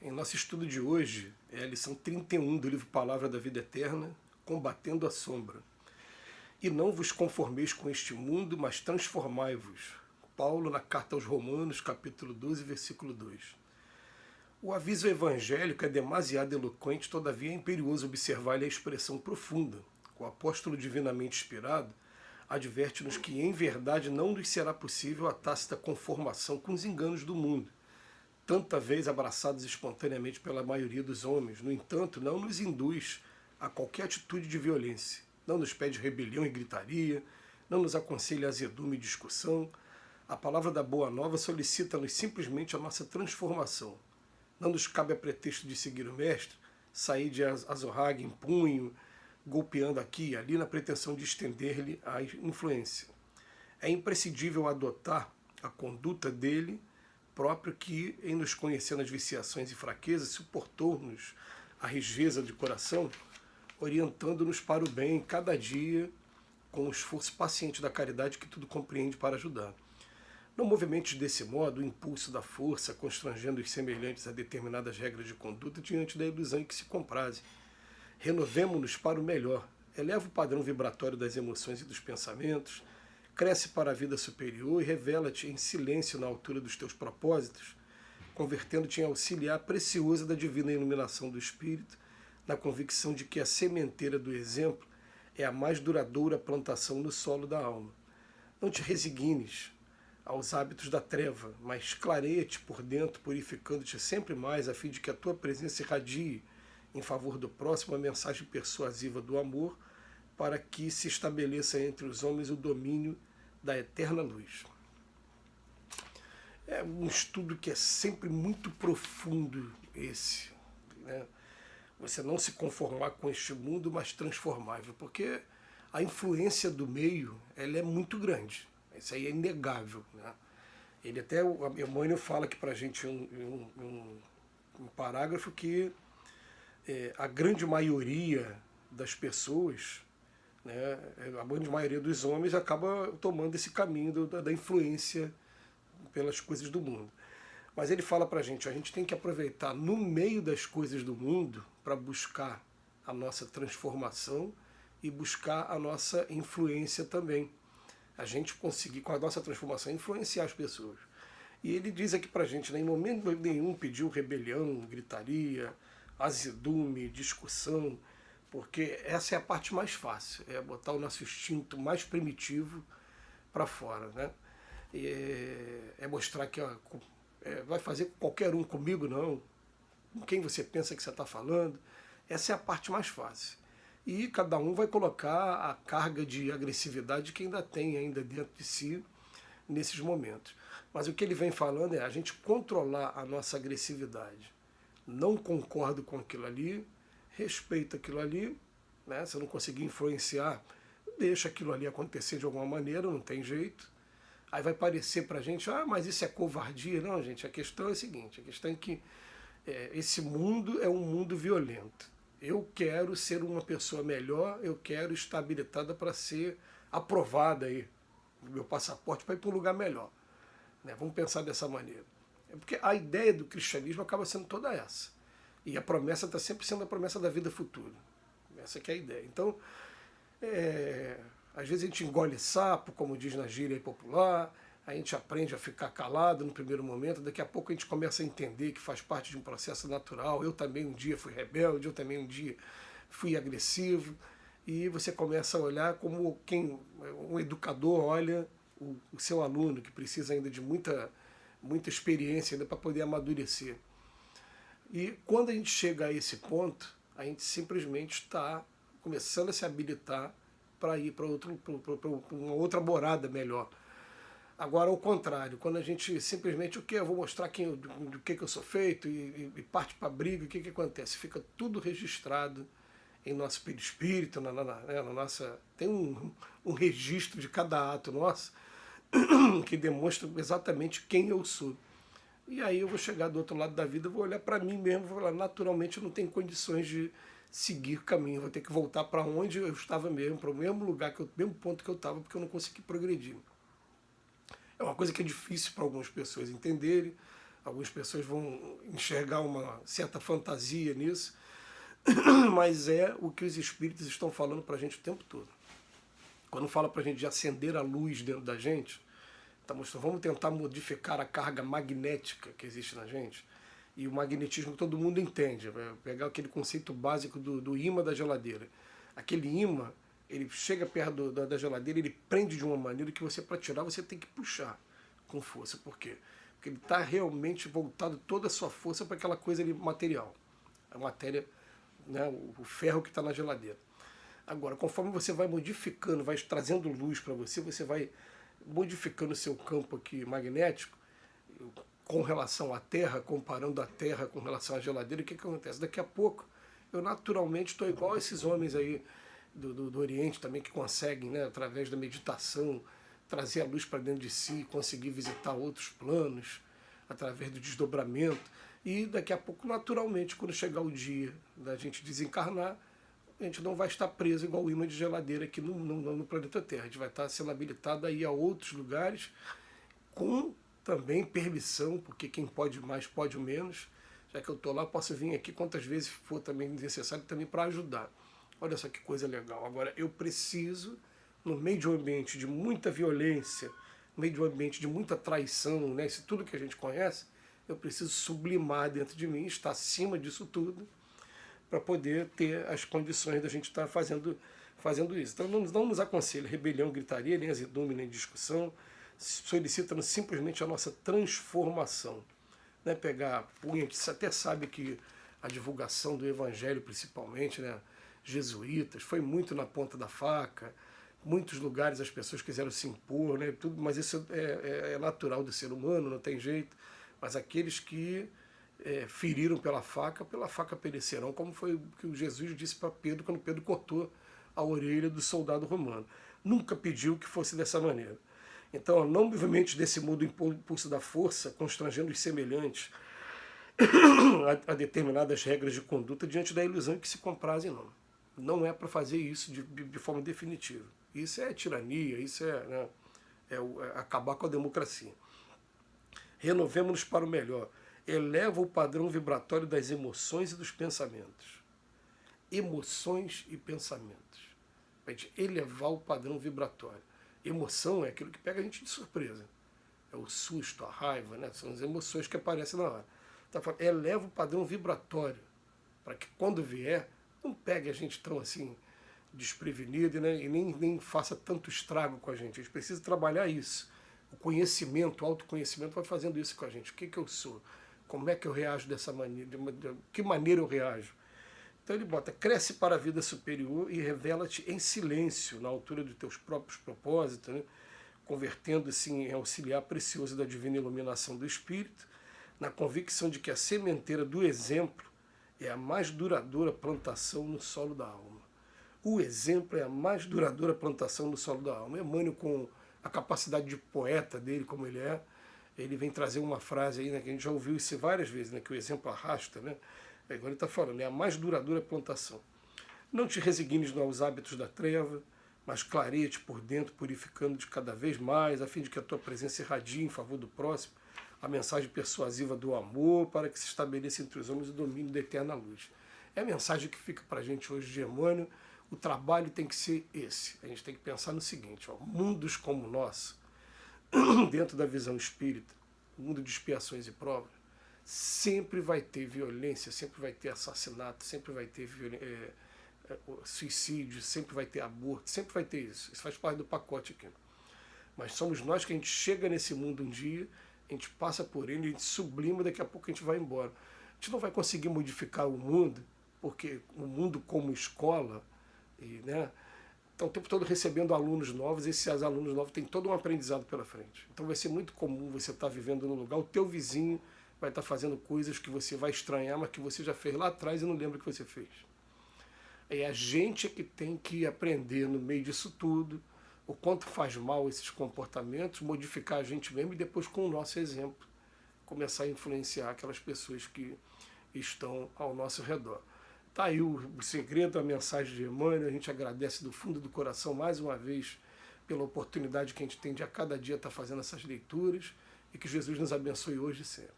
Em nosso estudo de hoje é a lição 31 do livro Palavra da Vida Eterna, Combatendo a Sombra. E não vos conformeis com este mundo, mas transformai-vos. Paulo na carta aos Romanos, capítulo 12, versículo 2. O aviso evangélico é demasiado eloquente, todavia é imperioso observar-lhe a expressão profunda. O apóstolo divinamente inspirado adverte-nos que em verdade não nos será possível a tácita conformação com os enganos do mundo, tanta vez abraçados espontaneamente pela maioria dos homens. No entanto, não nos induz a qualquer atitude de violência, não nos pede rebelião e gritaria, não nos aconselha azedume e discussão. A palavra da Boa Nova solicita-nos simplesmente a nossa transformação. Não nos cabe a pretexto de seguir o Mestre, sair de azorrague em punho, golpeando aqui e ali na pretensão de estender-lhe a influência. É imprescindível adotar a conduta dele próprio que, em nos conhecendo as viciações e fraquezas, suportou-nos a rijeza de coração, orientando-nos para o bem cada dia, com o esforço paciente da caridade que tudo compreende para ajudar. Não movimentos desse modo o impulso da força, constrangendo os semelhantes a determinadas regras de conduta diante da ilusão em que se comprazem. Renovemo-nos para o melhor, eleva o padrão vibratório das emoções e dos pensamentos, cresce para a vida superior e revela-te em silêncio na altura dos teus propósitos, convertendo-te em auxiliar precioso da divina iluminação do Espírito, na convicção de que a sementeira do exemplo é a mais duradoura plantação no solo da alma. Não te resignes aos hábitos da treva, mas clareia-te por dentro, purificando-te sempre mais, a fim de que a tua presença irradie em favor do próximo a mensagem persuasiva do amor, para que se estabeleça entre os homens o domínio da eterna luz. É um estudo que é sempre muito profundo esse, né? Você não se conformar com este mundo, mas transformável, porque a influência do meio ela é muito grande, isso aí é inegável, né? Ele até, o Emmanuel fala aqui para a gente um parágrafo que a grande maioria das pessoas, né, a grande maioria dos homens acaba tomando esse caminho da influência pelas coisas do mundo. Mas ele fala para a gente tem que aproveitar no meio das coisas do mundo para buscar a nossa transformação e buscar a nossa influência também. A gente conseguir, com a nossa transformação, influenciar as pessoas. E ele diz aqui para a gente, né, em momento nenhum pediu rebelião, gritaria, azedume, discussão, porque essa é a parte mais fácil, é botar o nosso instinto mais primitivo para fora, né? É mostrar que vai fazer com qualquer um, comigo não, com quem você pensa que você está falando. Essa é a parte mais fácil. E cada um vai colocar a carga de agressividade que ainda tem ainda dentro de si nesses momentos. Mas o que ele vem falando é a gente controlar a nossa agressividade. Não concordo com aquilo ali, respeita aquilo ali, né? Se eu não conseguir influenciar, deixa aquilo ali acontecer de alguma maneira, não tem jeito. Aí vai parecer pra gente, mas isso é covardia. Não, gente, a questão é a seguinte, a questão é que esse mundo é um mundo violento. Eu quero ser uma pessoa melhor, eu quero estar habilitada para ser aprovada aí, meu passaporte para ir para um lugar melhor, né? Vamos pensar dessa maneira. É porque a ideia do cristianismo acaba sendo toda essa. E a promessa está sempre sendo a promessa da vida futura. Essa que é a ideia. Então, às vezes a gente engole sapo, como diz na gíria popular, a gente aprende a ficar calado no primeiro momento, daqui a pouco a gente começa a entender que faz parte de um processo natural. Eu também um dia fui rebelde, eu também um dia fui agressivo, e você começa a olhar como quem um educador olha o seu aluno, que precisa ainda de muita experiência ainda para poder amadurecer. E quando a gente chega a esse ponto, a gente simplesmente está começando a se habilitar para ir para uma outra morada melhor. Agora, ao contrário, quando a gente simplesmente, eu vou mostrar do que eu sou feito e parte para a briga, o que acontece? Fica tudo registrado em nosso perispírito, na nossa, tem um registro de cada ato nosso que demonstra exatamente quem eu sou. E aí eu vou chegar do outro lado da vida, vou olhar para mim mesmo, vou falar, naturalmente eu não tenho condições de seguir caminho, vou ter que voltar para onde eu estava mesmo, para o mesmo lugar, mesmo ponto que eu estava, porque eu não consegui progredir. É uma coisa que é difícil para algumas pessoas entenderem, Algumas pessoas vão enxergar uma certa fantasia nisso, mas é o que os espíritos estão falando para a gente o tempo todo. Quando fala para a gente de acender a luz dentro da gente, tá mostrando, vamos tentar modificar a carga magnética que existe na gente. E o magnetismo todo mundo entende. Vai pegar aquele conceito básico do ímã da geladeira. Aquele ímã, ele chega perto da geladeira, ele prende de uma maneira que você, para tirar, você tem que puxar com força. Por quê? Porque ele está realmente voltado toda a sua força para aquela coisa ali material. A matéria, né, o ferro que está na geladeira. Agora, conforme você vai modificando, vai trazendo luz para você, você vai modificando o seu campo aqui magnético com relação à Terra, comparando a Terra com relação à geladeira. O que acontece? Daqui a pouco, eu naturalmente estou igual a esses homens aí do Oriente também, que conseguem, né, através da meditação, trazer a luz para dentro de si, conseguir visitar outros planos, através do desdobramento. E daqui a pouco, naturalmente, quando chegar o dia da gente desencarnar, a gente não vai estar preso igual o imã de geladeira aqui no planeta Terra. A gente vai estar sendo habilitado a ir a outros lugares com também permissão, porque quem pode mais pode o menos. Já que eu estou lá, posso vir aqui quantas vezes for também necessário também para ajudar. Olha só que coisa legal. Agora, eu preciso, no meio de um ambiente de muita violência, no meio de um ambiente de muita traição, né, isso tudo que a gente conhece, eu preciso sublimar dentro de mim, estar acima disso tudo, para poder ter as condições da gente estar fazendo isso. Então não nos aconselha rebelião, gritaria, nem azedume, nem discussão, solicita simplesmente a nossa transformação. Né? Pegar punha, a gente até sabe que a divulgação do evangelho, principalmente, né, jesuítas, foi muito na ponta da faca, muitos lugares as pessoas quiseram se impor, né, tudo, mas isso é natural do ser humano, não tem jeito, mas aqueles que feriram pela faca perecerão, como foi o que Jesus disse para Pedro quando Pedro cortou a orelha do soldado romano. Nunca pediu que fosse dessa maneira. Então, não movimento desse mundo impulso da força, constrangendo os semelhantes a determinadas regras de conduta diante da ilusão que se comprazem, não. Não é para fazer isso de forma definitiva. Isso é tirania, isso né, é acabar com a democracia. Renovemos-nos para o melhor. Eleva o padrão vibratório das emoções e dos pensamentos. Emoções e pensamentos. Para a gente elevar o padrão vibratório. Emoção é aquilo que pega a gente de surpresa. É o susto, a raiva, né? São as emoções que aparecem na hora. Então, eleva o padrão vibratório. Para que quando vier, não pegue a gente tão assim desprevenido, né? E nem faça tanto estrago com a gente. A gente precisa trabalhar isso. O conhecimento, o autoconhecimento vai fazendo isso com a gente. O que eu sou? Como é que eu reajo dessa maneira? De que maneira eu reajo? Então ele bota, cresce para a vida superior e revela-te em silêncio, na altura dos teus próprios propósitos, né? Convertendo-se em auxiliar precioso da divina iluminação do Espírito, na convicção de que a sementeira do exemplo é a mais duradoura plantação no solo da alma. O exemplo é a mais duradoura plantação no solo da alma. Emmanuel, com a capacidade de poeta dele, como ele é, ele vem trazer uma frase aí, né, que a gente já ouviu isso várias vezes, né, que o exemplo arrasta, né? Agora ele está falando, é a mais duradoura plantação. Não te resignes aos hábitos da treva, mas clareia-te por dentro, purificando-te cada vez mais, a fim de que a tua presença irradie em favor do próximo a mensagem persuasiva do amor, para que se estabeleça entre os homens o domínio da eterna luz. É a mensagem que fica para a gente hoje de Emmanuel. O trabalho tem que ser esse. A gente tem que pensar no seguinte, ó, mundos como o nosso, dentro da visão espírita, mundo de expiações e provas, sempre vai ter violência, sempre vai ter assassinato, sempre vai ter suicídio, sempre vai ter aborto, sempre vai ter isso. Isso faz parte do pacote aqui. Mas somos nós que a gente chega nesse mundo um dia, a gente passa por ele, a gente sublima, daqui a pouco a gente vai embora. A gente não vai conseguir modificar o mundo, porque o mundo como escola, né, estão o tempo todo recebendo alunos novos, e esses alunos novos têm todo um aprendizado pela frente. Então vai ser muito comum você estar vivendo num lugar, o teu vizinho vai estar fazendo coisas que você vai estranhar, mas que você já fez lá atrás e não lembra que você fez. É a gente que tem que aprender no meio disso tudo, o quanto faz mal esses comportamentos, modificar a gente mesmo e depois, com o nosso exemplo, começar a influenciar aquelas pessoas que estão ao nosso redor. Está aí o segredo, a mensagem de Emmanuel. A gente agradece do fundo do coração mais uma vez pela oportunidade que a gente tem de a cada dia estar fazendo essas leituras, e que Jesus nos abençoe hoje e sempre.